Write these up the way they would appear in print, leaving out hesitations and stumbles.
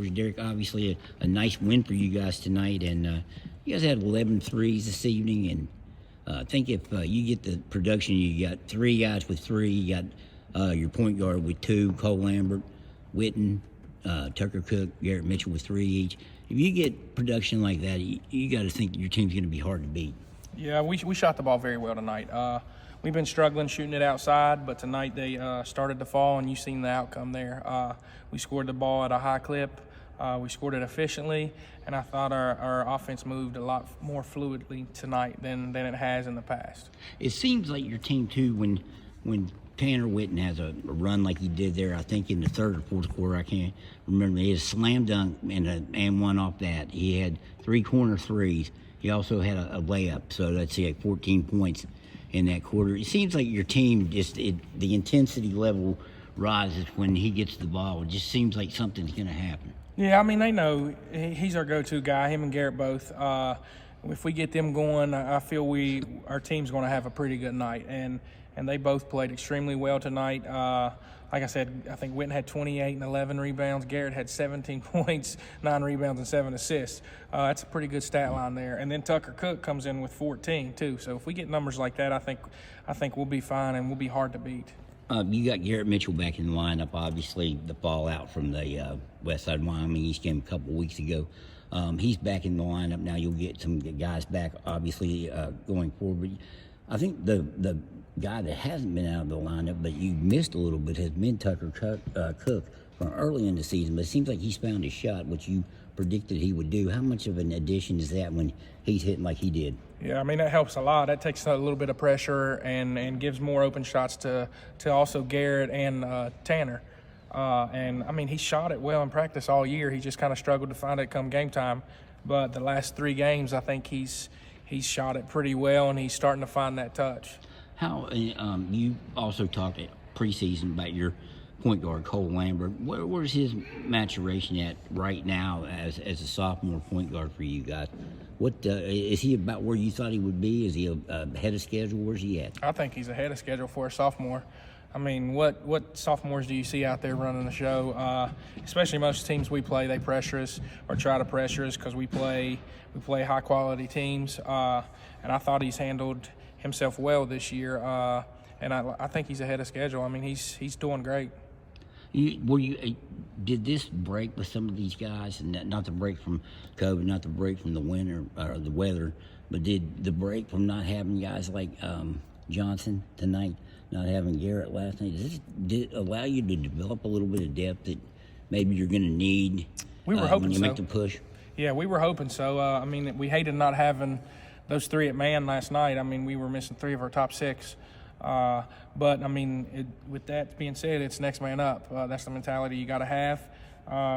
Derek, obviously a nice win for you guys tonight, and you guys had 11 threes this evening, and I think if you get the production, you got 3 guys with 3, you got your point guard with 2, Cole Lambert, Whitten, Tucker Cook, Garrett Mitchell with 3 each. If you get production like that, you got to think your team's going to be hard to beat. Yeah, we shot the ball very well tonight. We've been struggling shooting it outside, but tonight they started to fall, and you've seen the outcome there. We scored the ball at a high clip. We scored it efficiently, and I thought our offense moved a lot more fluidly tonight than it has in the past. It seems like your team, too, when Tanner Whitten has a run like he did there, I think in the third or fourth quarter, I can't remember. He had a slam dunk and one off that. He had 3 corner threes. He also had a layup, so let's see, like 14 points in that quarter. It seems like your team the intensity level rises when he gets the ball. It just seems like something's going to happen. Yeah, I mean, they know he's our go-to guy, him and Garrett both. If we get them going, I feel our team's going to have a pretty good night. And they both played extremely well tonight. Like I said, I think Whitten had 28 and 11 rebounds. Garrett had 17 points, 9 rebounds, and 7 assists. That's a pretty good stat line there. And then Tucker Cook comes in with 14 too. So if we get numbers like that, I think we'll be fine and we'll be hard to beat. You got Garrett Mitchell back in the lineup. Obviously, the fallout from the West Side Wyoming East game a couple of weeks ago. He's back in the lineup now. You'll get some guys back, obviously, going forward. But I think the guy that hasn't been out of the lineup, but you missed a little bit, has been Tucker Cook from early in the season. But it seems like he's found his shot, which you predicted he would do. How much of an addition is that when he's hitting like he did? Yeah, I mean, that helps a lot. That takes a little bit of pressure and gives more open shots to also Garrett and Tanner. And, I mean, he shot it well in practice all year. He just kind of struggled to find it come game time. But the last 3 games, I think he's shot it pretty well, and he's starting to find that touch. How you also talked preseason about your point guard Cole Lambert. Where's his maturation at right now as a sophomore point guard for you guys? What is he about where you thought he would be? Is he ahead of schedule? Where's he at? I think he's ahead of schedule for a sophomore. I mean, what sophomores do you see out there running the show? Especially most teams we play, they pressure us or try to pressure us because we play high quality teams. And I thought he's handled himself well this year, and I think he's ahead of schedule. I mean, he's doing great. Did this break with some of these guys, and not the break from COVID, not the break from the winter or the weather, but did the break from not having guys like Johnson tonight, not having Garrett last night, did it allow you to develop a little bit of depth that maybe you're going to need we were hoping when you so. make the push? Yeah, we were hoping so. I mean, we hated not having those 3 at man last night. I mean, we were missing 3 of our top 6. But, I mean, with that being said, it's next man up. That's the mentality you got to have.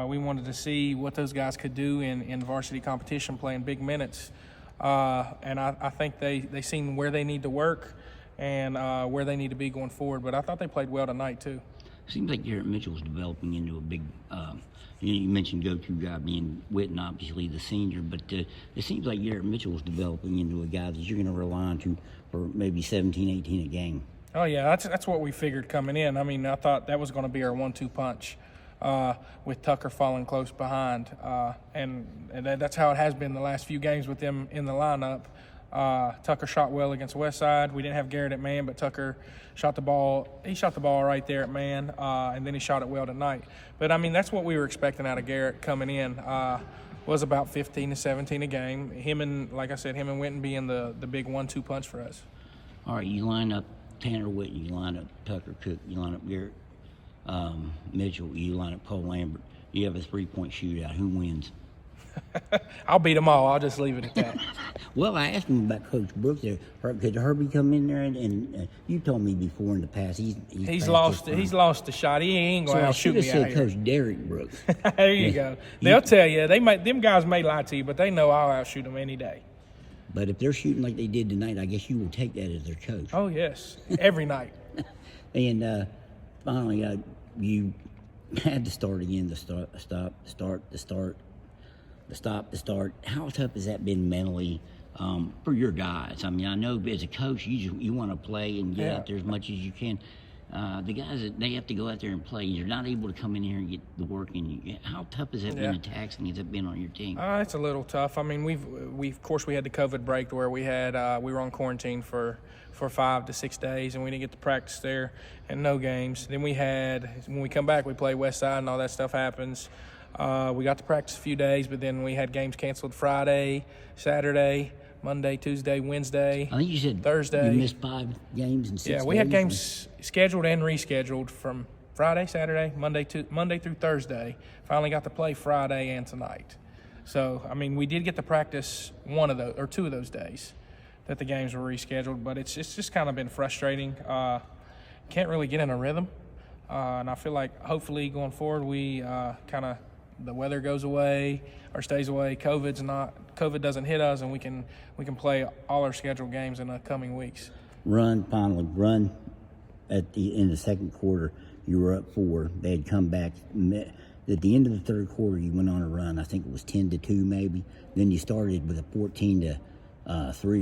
We wanted to see what those guys could do in varsity competition playing big minutes. And I think they seen where they need to work and where they need to be going forward. But I thought they played well tonight, too. Seems like Garrett Mitchell's developing into a big you mentioned go-to guy being Whitten, obviously the senior, but it seems like Garrett Mitchell's developing into a guy that you're going to rely on for maybe 17, 18 a game. Oh, yeah, that's what we figured coming in. I mean, I thought that was going to be our 1-2 punch with Tucker falling close behind. And that's how it has been the last few games with them in the lineup. Tucker shot well against Westside. We didn't have Garrett at man, but Tucker shot the ball. He shot the ball right there at man, and then he shot it well tonight. But, I mean, that's what we were expecting out of Garrett coming in. Was about 15 to 17 a game. Like I said, him and Whitten being the big 1-2 punch for us. All right, you line up Tanner Whitten, you line up Tucker Cook, you line up Garrett Mitchell, you line up Cole Lambert. You have a 3-point shootout. Who wins? I'll beat them all. I'll just leave it at that. Well, I asked him about Coach Brooks there. Could Herbie come in there? And you told me before in the past he's lost the shot. He ain't going to outshoot me out here. I should have said Coach Derek Brooks. There you go. They'll tell you. Them guys may lie to you, but they know I'll outshoot them any day. But if they're shooting like they did tonight, I guess you will take that as their coach. Oh, yes. Every night. And finally, you had to start again, the start. How tough has that been mentally for your guys? I mean, I know as a coach, you want to play and get out there as much as you can. the guys that they have to go out there and play, you're not able to come in here and get the work in. How tough has that been and taxing has it been on your team? It's a little tough. I mean, we of course we had the COVID break where we were on quarantine for 5 to 6 days, and we didn't get to practice there and no games. Then when we come back, we play West Side and all that stuff happens. We got to practice a few days, but then we had games canceled Friday, Saturday, Monday, Tuesday, Wednesday. I think you said Thursday. You missed 5 games in 6 days. Yeah, we had games scheduled and rescheduled from Friday, Saturday, Monday through Thursday. Finally got to play Friday and tonight. So, I mean, we did get to practice 1 of those or 2 of those days that the games were rescheduled, but it's just kind of been frustrating. Can't really get in a rhythm, and I feel like hopefully going forward we the weather goes away or stays away. COVID doesn't hit us, and we can play all our scheduled games in the coming weeks. Run in the second quarter. You were up 4. They had come back at the end of the third quarter. You went on a run. I think it was 10-2 maybe. Then you started with a 14-3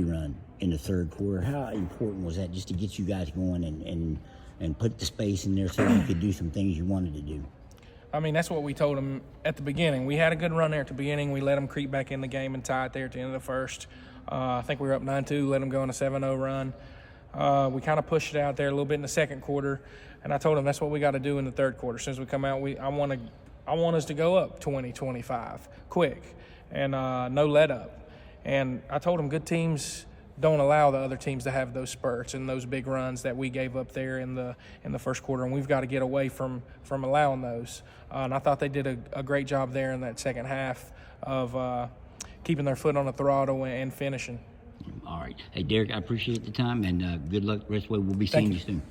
run in the third quarter. How important was that just to get you guys going and put the space in there so you could do some things you wanted to do? I mean, that's what we told them at the beginning. We had a good run there at the beginning. We let them creep back in the game and tie it there at the end of the first. I think we were up 9-2, let them go on a 7-0 run. We kind of pushed it out there a little bit in the second quarter, and I told them that's what we got to do in the third quarter. As soon as we come out, I want us to go up 20-25 quick and no let up. And I told them good teams don't allow the other teams to have those spurts and those big runs that we gave up there in the first quarter, and we've got to get away from allowing those. And I thought they did a great job there in that second half of keeping their foot on the throttle and finishing. All right. Hey, Derek, I appreciate the time, and good luck the rest of the way. We'll be seeing you soon.